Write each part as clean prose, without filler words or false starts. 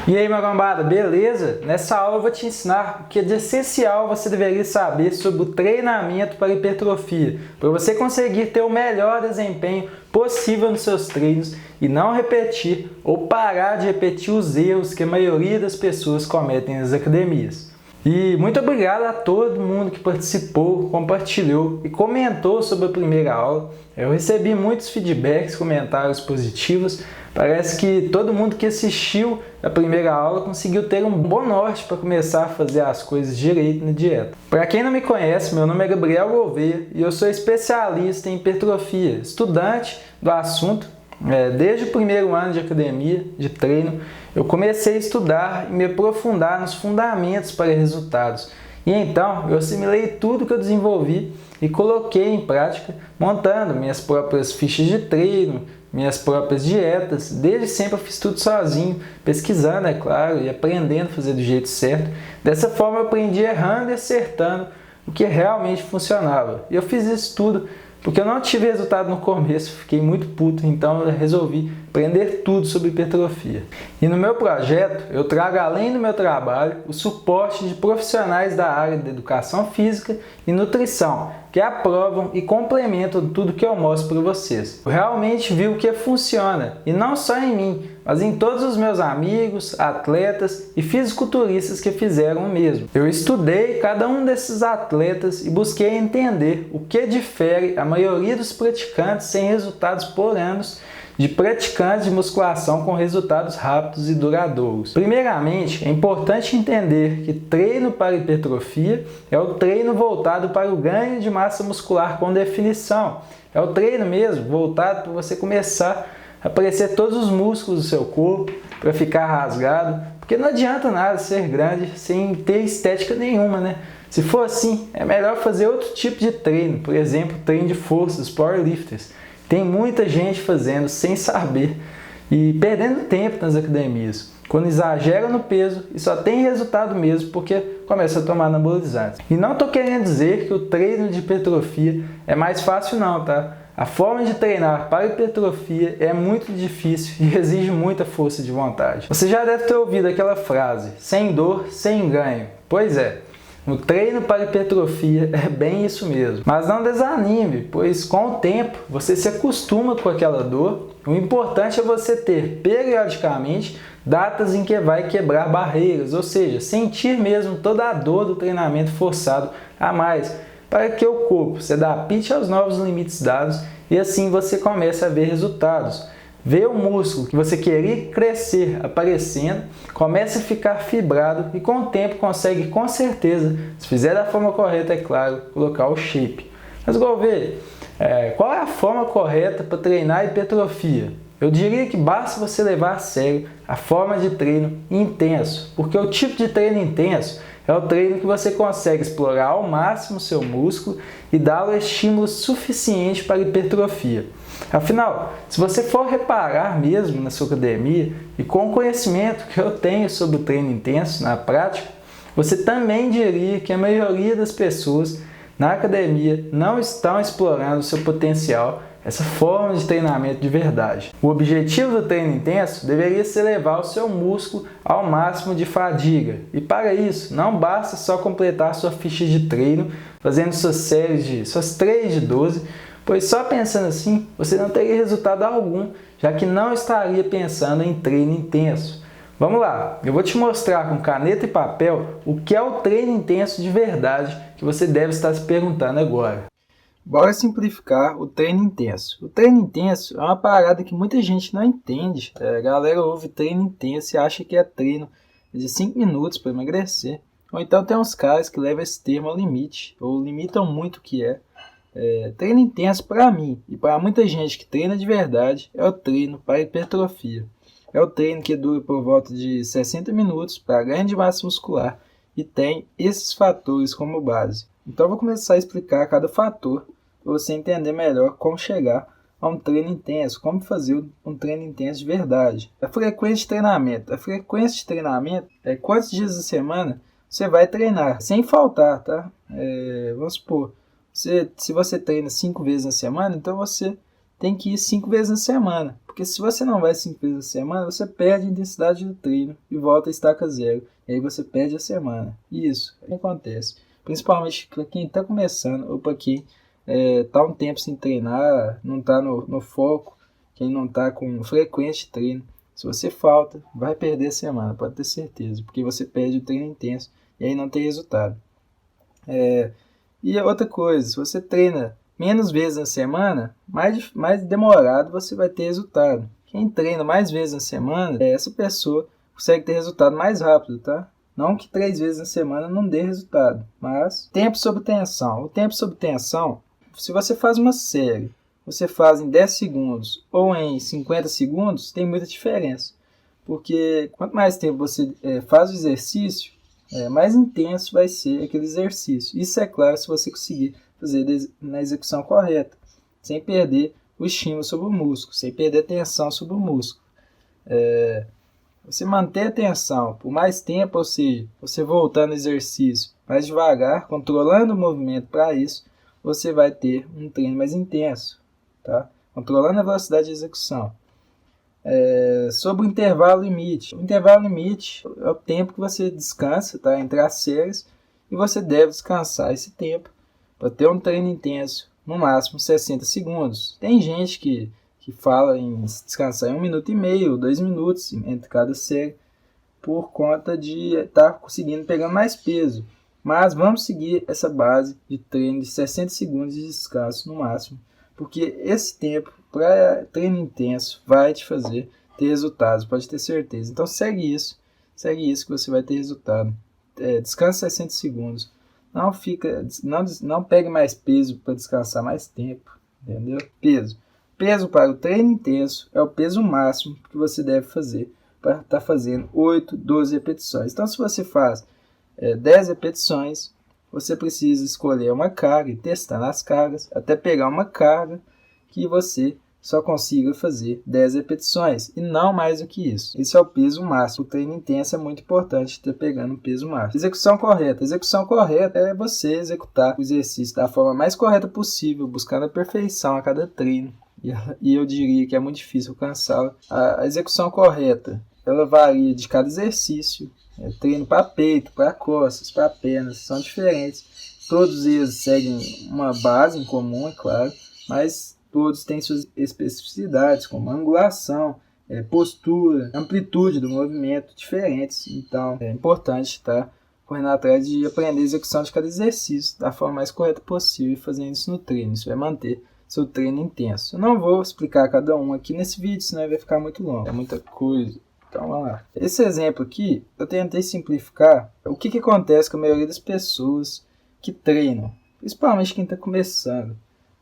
E aí, marombada, beleza? Nessa aula eu vou te ensinar o que é de essencial você deveria saber sobre o treinamento para hipertrofia, para você conseguir ter o melhor desempenho possível nos seus treinos e não repetir ou parar de repetir os erros que a maioria das pessoas cometem nas academias. E muito obrigado a todo mundo que participou, compartilhou e comentou sobre a primeira aula. Eu recebi muitos feedbacks, comentários positivos. Parece que todo mundo que assistiu a primeira aula conseguiu ter um bom norte para começar a fazer as coisas direito na dieta. Para quem não me conhece, meu nome é Gabriel Gouveia e eu sou especialista em hipertrofia, estudante do assunto. Desde o primeiro ano de academia, de treino, eu comecei a estudar e me aprofundar nos fundamentos para resultados. E então eu assimilei tudo que eu desenvolvi e coloquei em prática, montando minhas próprias fichas de treino, minhas próprias dietas. Desde sempre eu fiz tudo sozinho, pesquisando, é claro, e aprendendo a fazer do jeito certo. Dessa forma eu aprendi errando e acertando o que realmente funcionava. E eu fiz isso tudo porque eu não tive resultado no começo, fiquei muito puto, então eu resolvi aprender tudo sobre hipertrofia. E no meu projeto, eu trago além do meu trabalho, o suporte de profissionais da área de educação física e nutrição, que aprovam e complementam tudo que eu mostro para vocês. Eu realmente vi o que funciona, e não só em mim, mas em todos os meus amigos, atletas e fisiculturistas que fizeram o mesmo. Eu estudei cada um desses atletas e busquei entender o que difere a maioria dos praticantes sem resultados por anos de praticantes de musculação com resultados rápidos e duradouros. Primeiramente, é importante entender que treino para hipertrofia é o treino voltado para o ganho de massa muscular com definição. É o treino mesmo voltado para você começar a aparecer todos os músculos do seu corpo, para ficar rasgado, porque não adianta nada ser grande sem ter estética nenhuma, né? Se for assim, é melhor fazer outro tipo de treino, por exemplo, treino de força dos powerlifters. Tem muita gente fazendo sem saber e perdendo tempo nas academias, quando exagera no peso e só tem resultado mesmo porque começa a tomar anabolizantes. E não estou querendo dizer que o treino de hipertrofia é mais fácil não, tá? A forma de treinar para hipertrofia é muito difícil e exige muita força de vontade. Você já deve ter ouvido aquela frase, sem dor, sem ganho. Pois é. No treino para hipertrofia é bem isso mesmo. Mas não desanime, pois com o tempo você se acostuma com aquela dor. O importante é você ter periodicamente datas em que vai quebrar barreiras, ou seja, sentir mesmo toda a dor do treinamento forçado a mais, para que o corpo se adapte aos novos limites dados e assim você comece a ver resultados. Vê o músculo que você queria crescer aparecendo, começa a ficar fibrado e com o tempo consegue com certeza, se fizer da forma correta, é claro, colocar o shape. Mas Gouveia, qual é a forma correta para treinar hipertrofia? Eu diria que basta você levar a sério a forma de treino intenso, porque o tipo de treino intenso é o treino que você consegue explorar ao máximo seu músculo e dar-lhe estímulo suficiente para a hipertrofia. Afinal, se você for reparar mesmo na sua academia e com o conhecimento que eu tenho sobre o treino intenso na prática, você também diria que a maioria das pessoas na academia não estão explorando o seu potencial, essa forma de treinamento de verdade. O objetivo do treino intenso deveria ser levar o seu músculo ao máximo de fadiga. E para isso, não basta só completar sua ficha de treino, fazendo suas 3 de 12, pois só pensando assim, você não teria resultado algum, já que não estaria pensando em treino intenso. Vamos lá, eu vou te mostrar com caneta e papel o que é o treino intenso de verdade que você deve estar se perguntando agora. Bora simplificar o treino intenso. O treino intenso é uma parada que muita gente não entende. A galera ouve treino intenso e acha que é treino de 5 minutos para emagrecer. Ou então tem uns caras que levam esse termo ao limite, ou limitam muito o que é. Treino intenso para mim e para muita gente que treina de verdade é o treino para hipertrofia. É o treino que dura por volta de 60 minutos para ganho de massa muscular e tem esses fatores como base. Então eu vou começar a explicar cada fator para você entender melhor como chegar a um treino intenso, como fazer um treino intenso de verdade. A frequência de treinamento. A frequência de treinamento é quantos dias da semana você vai treinar, sem faltar, tá? Vamos supor, se você treina 5 vezes na semana, então você tem que ir 5 vezes na semana, Porque se você não vai 5 vezes na semana, você perde a intensidade do treino e volta a estaca zero. E aí você perde a semana. Isso é o que acontece. Principalmente para quem está começando ou para quem está um tempo sem treinar, não está no foco, quem não está com frequência de treino. Se você falta, vai perder a semana, pode ter certeza. Porque você perde o treino intenso e aí não tem resultado. E outra coisa, se você treina menos vezes na semana, mais demorado você vai ter resultado. Quem treina mais vezes na semana, essa pessoa consegue ter resultado mais rápido, tá? Não que 3 vezes na semana não dê resultado, mas tempo sob tensão. O tempo sob tensão, se você faz uma série, você faz em 10 segundos ou em 50 segundos, tem muita diferença. Porque quanto mais tempo você faz o exercício, mais intenso vai ser aquele exercício. Isso é claro se você conseguir fazer na execução correta, sem perder o estímulo sobre o músculo, sem perder a tensão sobre o músculo. Você manter a tensão por mais tempo, ou seja, você voltar no exercício mais devagar, controlando o movimento para isso, você vai ter um treino mais intenso, tá? Controlando a velocidade de execução. Sobre o intervalo limite. O intervalo limite é o tempo que você descansa, tá? Entre as séries, e você deve descansar esse tempo para ter um treino intenso, no máximo 60 segundos. Tem gente que fala em descansar em 1 minuto e meio, 2 minutos entre cada série, por conta de estar conseguindo pegar mais peso. Mas vamos seguir essa base de treino de 60 segundos de descanso no máximo, porque esse tempo para treino intenso vai te fazer ter resultados, pode ter certeza. Então segue isso que você vai ter resultado. Descansa 60 segundos. Não pegue mais peso para descansar mais tempo, entendeu? Peso para o treino intenso é o peso máximo que você deve fazer para estar fazendo 8, 12 repetições. Então, se você faz 10 repetições, você precisa escolher uma carga e testar nas cargas, até pegar uma carga que você só consiga fazer 10 repetições e não mais do que isso. Esse é o peso máximo. O treino intenso é muito importante ter pegando o peso máximo. Execução correta. Execução correta é você executar o exercício da forma mais correta possível, buscando a perfeição a cada treino. E eu diria que é muito difícil alcançá-la. A execução correta, ela varia de cada exercício. Treino para peito, para costas, para pernas, são diferentes. Todos eles seguem uma base em comum, é claro, mas todos têm suas especificidades, como angulação, postura, amplitude do movimento diferentes. Então, é importante estar correndo atrás de aprender a execução de cada exercício da forma mais correta possível e fazendo isso no treino. Isso vai manter seu treino intenso. Eu não vou explicar cada um aqui nesse vídeo, senão vai ficar muito longo. É muita coisa. Então, vamos lá. Esse exemplo aqui, eu tentei simplificar o que acontece com a maioria das pessoas que treinam. Principalmente quem está começando.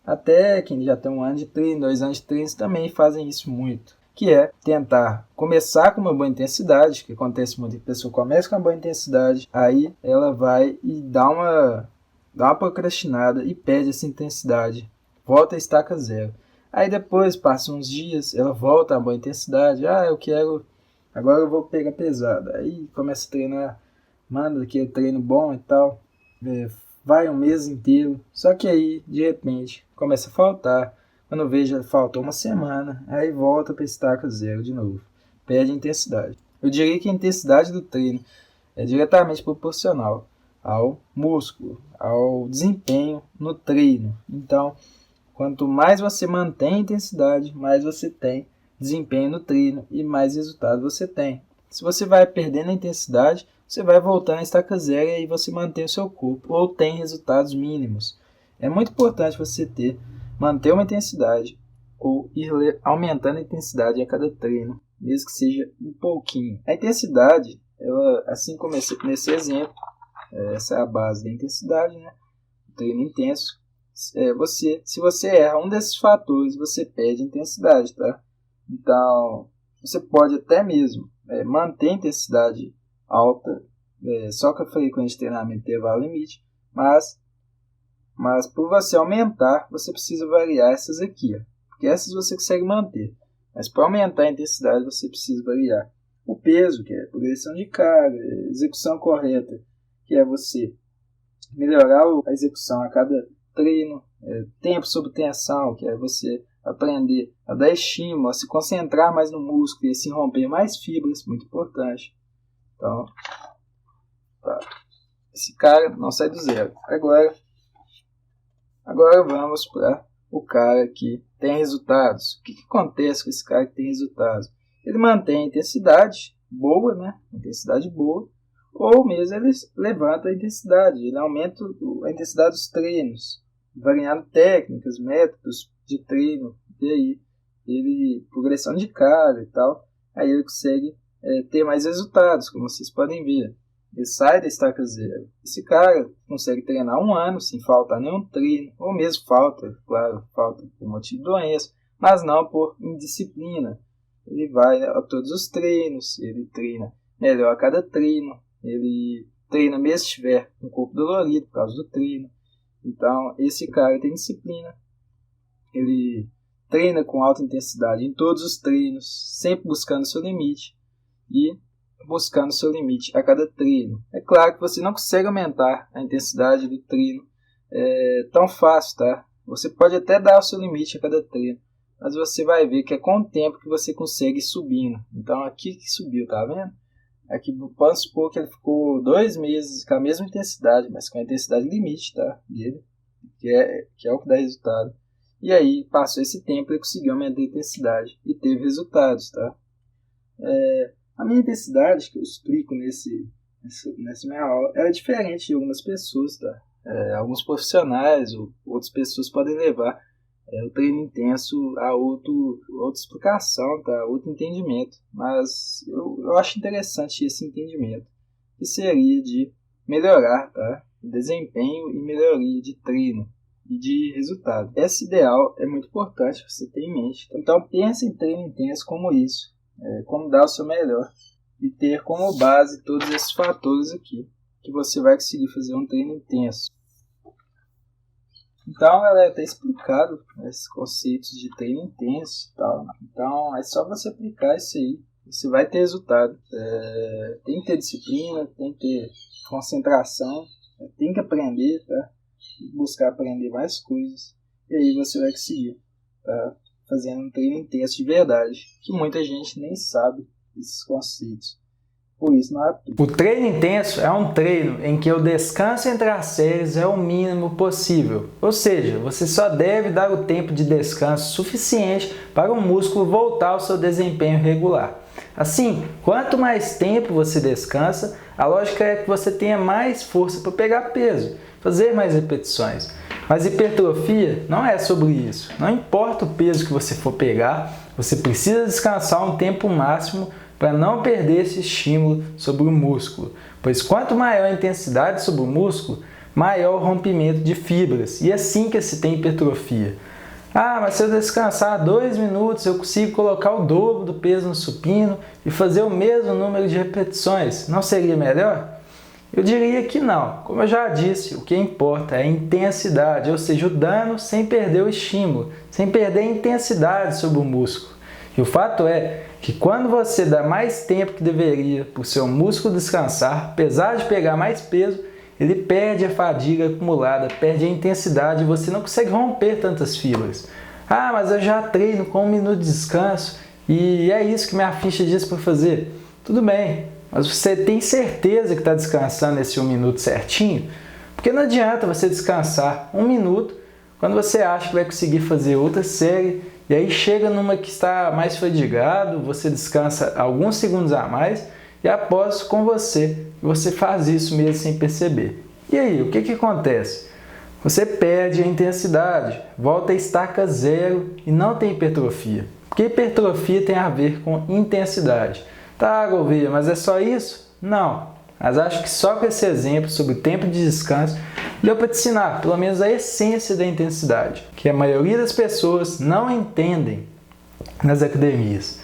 Até quem já tem 1 ano de treino, 2 anos de treino, também fazem isso muito. Que é tentar começar com uma boa intensidade, que acontece muito, a pessoa começa com uma boa intensidade, aí ela vai e dá uma procrastinada e perde essa intensidade. Volta a estaca zero. Aí depois, passa uns dias, ela volta a boa intensidade. Agora eu vou pegar pesado. Aí começa a treinar, manda aquele treino bom e tal. Vai um mês inteiro. Só que aí, de repente, começa a faltar. Quando veja, faltou uma semana. Aí volta para estaca zero de novo. Perde a intensidade. Eu diria que a intensidade do treino é diretamente proporcional ao músculo, ao desempenho no treino. Então, quanto mais você mantém a intensidade, mais você tem desempenho no treino e mais resultado você tem. Se você vai perdendo a intensidade, você vai voltando a estaca zero e aí você mantém o seu corpo ou tem resultados mínimos. É muito importante você manter uma intensidade ou ir aumentando a intensidade a cada treino, mesmo que seja um pouquinho. A intensidade, assim como nesse exemplo, essa é a base da intensidade, né? O treino intenso. Se você erra um desses fatores, você perde intensidade, tá? Então, você pode até mesmo manter a intensidade alta, só com a frequência de treinamento intervalo limite, mas por você aumentar, você precisa variar essas aqui, ó, porque essas você consegue manter, mas para aumentar a intensidade, você precisa variar o peso, que é a progressão de carga, execução correta, que é você melhorar a execução a cada treino, tempo sob tensão, que é você aprender a dar estímulo, a se concentrar mais no músculo e assim romper mais fibras, muito importante. Então, tá. Esse cara não sai do zero. Agora vamos para o cara que tem resultados. O que acontece com esse cara que tem resultados? Ele mantém a intensidade boa, né? Intensidade boa, ou mesmo ele levanta a intensidade, ele aumenta a intensidade dos treinos, variando técnicas, métodos de treino, e aí ele, progressão de carga e tal, aí ele consegue ter mais resultados, como vocês podem ver. Ele sai da estaca zero. Esse cara consegue treinar 1 ano sem faltar nenhum treino, ou mesmo falta, claro, falta por motivo de doença, mas não por indisciplina. Ele vai a todos os treinos, ele treina melhor a cada treino, ele treina mesmo se estiver com o corpo dolorido por causa do treino. Então, esse cara tem disciplina, ele treina com alta intensidade em todos os treinos, sempre buscando o seu limite e buscando o seu limite a cada treino. É claro que você não consegue aumentar a intensidade do treino tão fácil, tá? Você pode até dar o seu limite a cada treino, mas você vai ver que é com o tempo que você consegue ir subindo. Então aqui que subiu, tá vendo? Aqui pode supor que ele ficou 2 meses com a mesma intensidade, mas com a intensidade limite, tá? Dele, que é o que dá resultado. E aí passou esse tempo e conseguiu aumentar a intensidade e teve resultados, tá? A minha intensidade, que eu explico nessa minha aula, é diferente de algumas pessoas, tá? Alguns profissionais ou outras pessoas podem levar o treino intenso a outra explicação, tá? Outro entendimento. Mas eu acho interessante esse entendimento, que seria de melhorar, tá? Desempenho e melhoria de treino e de resultado. Esse ideal é muito importante você ter em mente. Então pense em treino intenso como isso. Como dar o seu melhor e ter como base todos esses fatores aqui, que você vai conseguir fazer um treino intenso. Então, galera, está explicado esses conceitos de treino intenso e tal. Então, é só você aplicar isso aí, você vai ter resultado. Tem que ter disciplina, tem que ter concentração, tem que aprender, tá? Buscar aprender mais coisas, e aí você vai conseguir, tá? Fazendo um treino intenso de verdade, que muita gente nem sabe esses conceitos. Por isso não aplica. O treino intenso é um treino em que o descanso entre as séries é o mínimo possível. Ou seja, você só deve dar o tempo de descanso suficiente para o músculo voltar ao seu desempenho regular. Assim, quanto mais tempo você descansa, a lógica é que você tenha mais força para pegar peso, fazer mais repetições. Mas hipertrofia não é sobre isso. Não importa o peso que você for pegar, você precisa descansar um tempo máximo para não perder esse estímulo sobre o músculo. Pois quanto maior a intensidade sobre o músculo, maior o rompimento de fibras. E é assim que se tem hipertrofia. Ah, mas se eu descansar 2 minutos, eu consigo colocar o dobro do peso no supino e fazer o mesmo número de repetições. Não seria melhor? Eu diria que não. Como eu já disse, o que importa é a intensidade, ou seja, o dano sem perder o estímulo, sem perder a intensidade sobre o músculo. E o fato é que quando você dá mais tempo que deveria para o seu músculo descansar, apesar de pegar mais peso, ele perde a fadiga acumulada, perde a intensidade e você não consegue romper tantas fibras. Ah, mas eu já treino com 1 minuto de descanso e é isso que minha ficha diz para fazer. Tudo bem, mas você tem certeza que está descansando esse 1 minuto certinho? Porque não adianta você descansar 1 minuto quando você acha que vai conseguir fazer outra série e aí chega numa que está mais fadigado, você descansa alguns segundos a mais e aposto com você que você faz isso mesmo sem perceber. E aí, o que acontece? Você perde a intensidade, volta a estaca zero e não tem hipertrofia. Porque hipertrofia tem a ver com intensidade. Tá, Gouveia, mas é só isso? Não. Mas acho que só com esse exemplo sobre o tempo de descanso deu para te ensinar pelo menos a essência da intensidade, que a maioria das pessoas não entendem nas academias.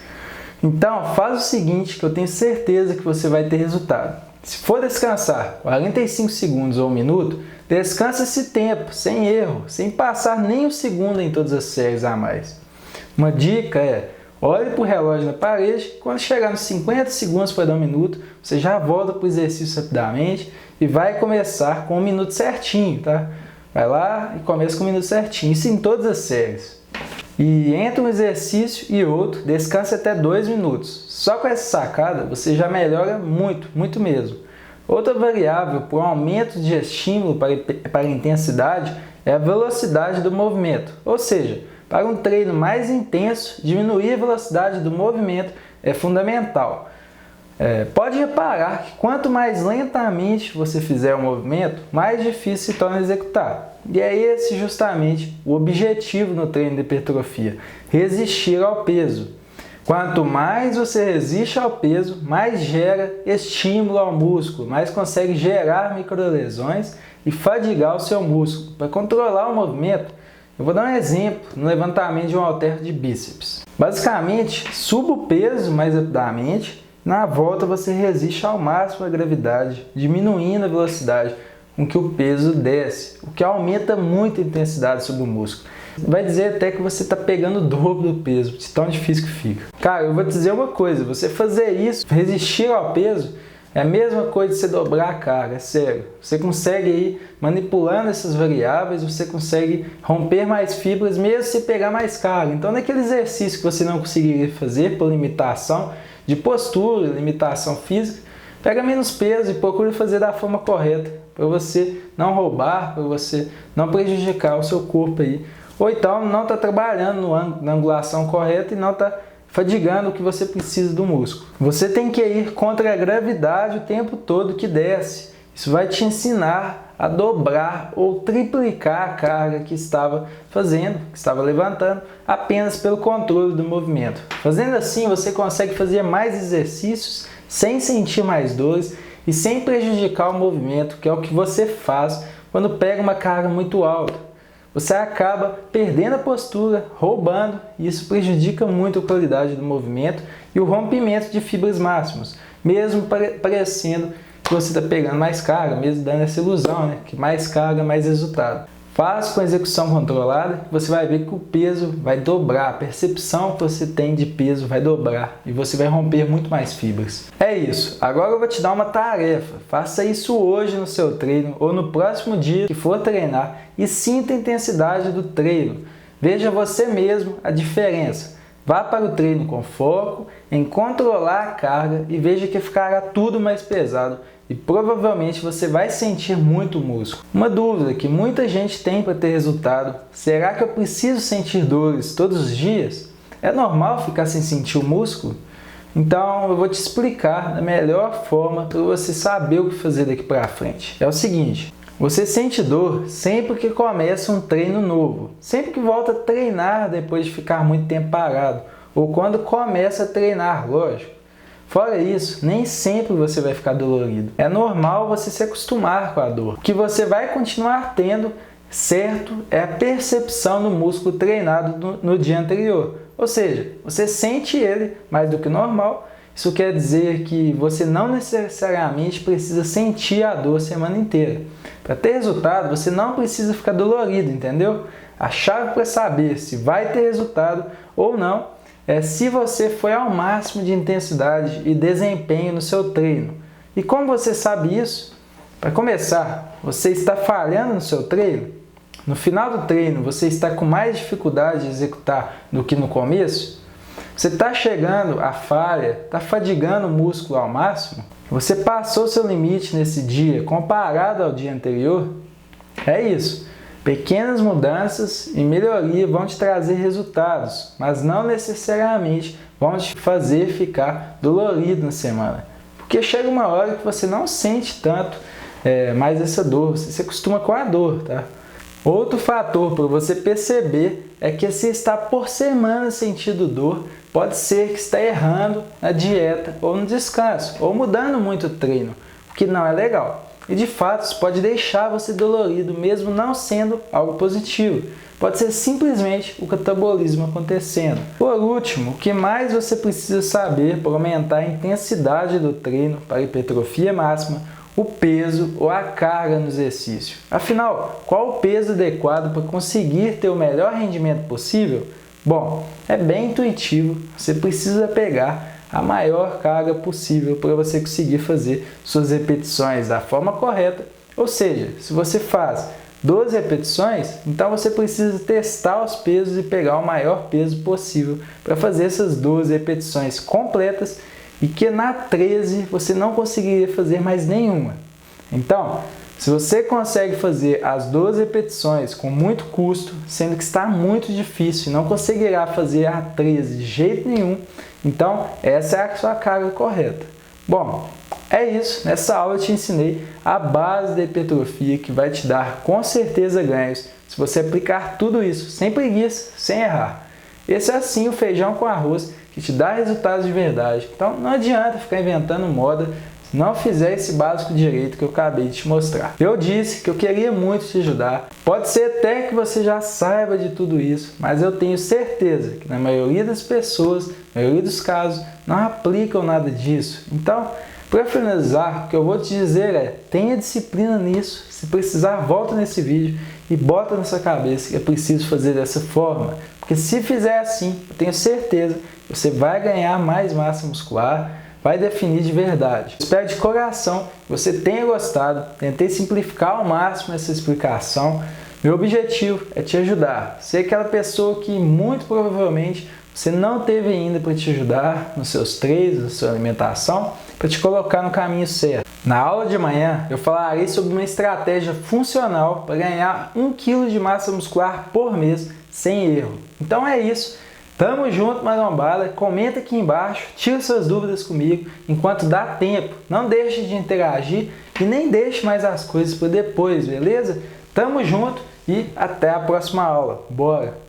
Então, faz o seguinte, que eu tenho certeza que você vai ter resultado. Se for descansar 45 segundos ou 1 minuto, descansa esse tempo, sem erro, sem passar nem um segundo em todas as séries a mais. Uma dica é, olhe para o relógio na parede, quando chegar nos 50 segundos para dar 1 minuto, você já volta para o exercício rapidamente e vai começar com 1 minuto certinho, tá? Vai lá e começa com 1 minuto certinho, isso em todas as séries. E entre um exercício e outro, descanse até 2 minutos. Só com essa sacada você já melhora muito, muito mesmo. Outra variável para o aumento de estímulo para a intensidade é a velocidade do movimento. Ou seja, para um treino mais intenso, diminuir a velocidade do movimento é fundamental. Pode reparar que quanto mais lentamente você fizer o movimento, mais difícil se torna executar. E é esse justamente o objetivo no treino de hipertrofia: resistir ao peso. Quanto mais você resiste ao peso, mais gera estímulo ao músculo, mais consegue gerar microlesões e fadigar o seu músculo. Para controlar o movimento, eu vou dar um exemplo no levantamento de um halter de bíceps. Basicamente, suba o peso mais rapidamente. Na volta você resiste ao máximo à gravidade, diminuindo a velocidade com que o peso desce, o que aumenta muito a intensidade sobre o músculo. Vai dizer até que você está pegando o dobro do peso, de tão difícil que fica. Cara, eu vou te dizer uma coisa, você fazer isso, resistir ao peso, é a mesma coisa de você dobrar a carga, é sério. Você consegue ir manipulando essas variáveis, você consegue romper mais fibras mesmo se pegar mais carga. Então, naquele exercício que você não conseguiria fazer por limitação de postura, limitação física, pega menos peso e procure fazer da forma correta, para você não roubar, para você não prejudicar o seu corpo aí. Ou então não está trabalhando na angulação correta e não está fadigando o que você precisa do músculo. Você tem que ir contra a gravidade o tempo todo que desce. Isso vai te ensinar a dobrar ou triplicar a carga que estava fazendo, que estava levantando, apenas pelo controle do movimento. Fazendo assim, você consegue fazer mais exercícios sem sentir mais dores e sem prejudicar o movimento, que é o que você faz quando pega uma carga muito alta. Você acaba perdendo a postura, roubando, e isso prejudica muito a qualidade do movimento e o rompimento de fibras máximas, mesmo parecendo que você está pegando mais carga, mesmo dando essa ilusão, né? Que mais carga, mais resultado. Faz com execução controlada, você vai ver que o peso vai dobrar, a percepção que você tem de peso vai dobrar e você vai romper muito mais fibras. É isso, agora eu vou te dar uma tarefa, faça isso hoje no seu treino ou no próximo dia que for treinar e sinta a intensidade do treino. Veja você mesmo a diferença. Vá para o treino com foco em controlar a carga e veja que ficará tudo mais pesado e provavelmente você vai sentir muito músculo. Uma dúvida que muita gente tem para ter resultado: será que eu preciso sentir dores todos os dias? É normal ficar sem sentir o músculo? Então eu vou te explicar da melhor forma para você saber o que fazer daqui para frente. É o seguinte: você sente dor sempre que começa um treino novo, sempre que volta a treinar depois de ficar muito tempo parado, ou quando começa a treinar, lógico. Fora isso, nem sempre você vai ficar dolorido. É normal você se acostumar com a dor. O que você vai continuar tendo, certo, é a percepção do músculo treinado no dia anterior. Ou seja, você sente ele mais do que normal. Isso quer dizer que você não necessariamente precisa sentir a dor a semana inteira. Para ter resultado, você não precisa ficar dolorido, entendeu? A chave para saber se vai ter resultado ou não é se você foi ao máximo de intensidade e desempenho no seu treino. E como você sabe isso? Para começar, você está falhando no seu treino? No final do treino, você está com mais dificuldade de executar do que no começo? Você está chegando à falha, está fadigando o músculo ao máximo? Você passou seu limite nesse dia comparado ao dia anterior? É isso. Pequenas mudanças e melhoria vão te trazer resultados, mas não necessariamente vão te fazer ficar dolorido na semana. Porque chega uma hora que você não sente tanto mais essa dor, você se acostuma com a dor, tá? Outro fator para você perceber é que se está por semana sentindo dor, pode ser que está errando na dieta ou no descanso, ou mudando muito o treino, o que não é legal. E de fato, isso pode deixar você dolorido, mesmo não sendo algo positivo. Pode ser simplesmente o catabolismo acontecendo. Por último, o que mais você precisa saber para aumentar a intensidade do treino para hipertrofia máxima, o peso ou a carga no exercício. Afinal, qual o peso adequado para conseguir ter o melhor rendimento possível? Bom, é bem intuitivo, você precisa pegar a maior carga possível para você conseguir fazer suas repetições da forma correta. Ou seja, se você faz 12 repetições, então você precisa testar os pesos e pegar o maior peso possível para fazer essas 12 repetições completas e que na 13 você não conseguiria fazer mais nenhuma. Então, se você consegue fazer as 12 repetições com muito custo, sendo que está muito difícil e não conseguirá fazer a 13 de jeito nenhum, então essa é a sua carga correta. Bom, é isso. Nessa aula eu te ensinei a base da hipertrofia que vai te dar com certeza ganhos se você aplicar tudo isso sem preguiça, sem errar. Esse é assim o feijão com arroz que te dá resultados de verdade. Então não adianta ficar inventando moda se não fizer esse básico direito que eu acabei de te mostrar. Eu disse que eu queria muito te ajudar. Pode ser até que você já saiba de tudo isso, mas eu tenho certeza que na maioria das pessoas, na maioria dos casos, não aplicam nada disso. Então, para finalizar, o que eu vou te dizer é: tenha disciplina nisso. Se precisar, volta nesse vídeo e bota na sua cabeça que é preciso fazer dessa forma. Porque se fizer assim, eu tenho certeza que você vai ganhar mais massa muscular, vai definir de verdade. Espero de coração que você tenha gostado. Tentei simplificar ao máximo essa explicação. Meu objetivo é te ajudar. Ser aquela pessoa que muito provavelmente você não teve ainda para te ajudar nos seus treinos, na sua alimentação, para te colocar no caminho certo. Na aula de amanhã eu falarei sobre uma estratégia funcional para ganhar 1 kg de massa muscular por mês sem erro. Então é isso. Tamo junto, Marombada. Comenta aqui embaixo, tira suas dúvidas comigo enquanto dá tempo. Não deixe de interagir e nem deixe mais as coisas para depois, beleza? Tamo junto e até a próxima aula. Bora!